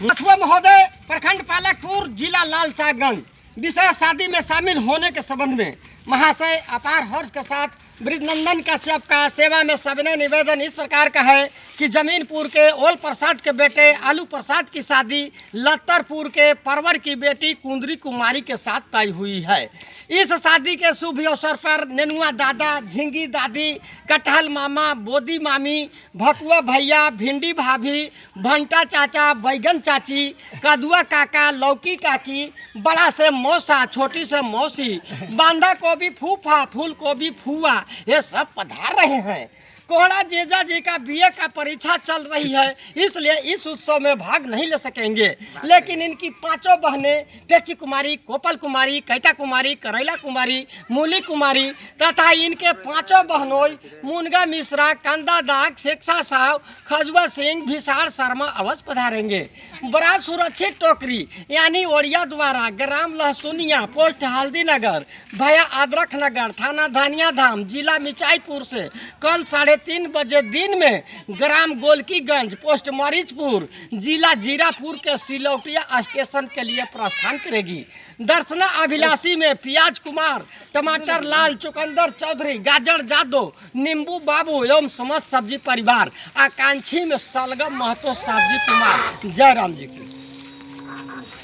मथुआ महोदय, प्रखंड पालकपुर, जिला लालसागंज। विषय शादी में शामिल होने के संबंध में महाशय अपार हर्ष के साथ ब्रिजनंदन कश्यप का सेवा में सविनय निवेदन इस प्रकार का है कि जमीनपुर के ओल प्रसाद के बेटे आलू प्रसाद की शादी लत्तरपुर के परवर की बेटी कुंदरी कुमारी के साथ तय हुई है। इस शादी के शुभ अवसर पर नेनुआ दादा, झिंगी दादी, कटहल मामा, बोदी मामी, भतुआ भैया, भिंडी भाभी, भंटा चाचा, बैगन चाची, कदुआ काका, लौकी काकी, बड़ा से मौसा, छोटी से मौसी, बांधा गोभी फूफा, फूल गोभी फुआ, ये सब पधार रहे हैं। कोहड़ा जीजा जी का बीए का परीक्षा चल रही है, इसलिए इस उत्सव में भाग नहीं ले सकेंगे, लेकिन इनकी पांचों बहनें पेची कुमारी, कोपल कुमारी, कैता कुमारी, करैला कुमारी, मूली कुमारी तथा इनके पांचों बहनों मुनगा मिश्रा, कंदा दाग, शेखसा साहब, खजुआ सिंह, भिसार शर्मा अवश्य पधारेंगे। बड़ा सुरक्षित टोकरी यानी ओड़िया द्वारा ग्राम लहसुनिया, पोस्ट हल्दी नगर, भया अदरक नगर, थाना धानिया धाम, जिला मिचाईपुर से कल 3:30 बजे दिन में ग्राम गोलकीगंज, पोस्ट मरीजपुर, जिला जीरापुर के सिलौटिया स्टेशन के लिए प्रस्थान करेगी। दर्शना अभिलाषी में प्याज कुमार, टमाटर लाल, चुकंदर चौधरी, गाजर जादव, नींबू बाबू एवं समस्त सब्जी परिवार, आकांक्षी में सलगम महतो, सब्जी कुमार। जय राम जी की।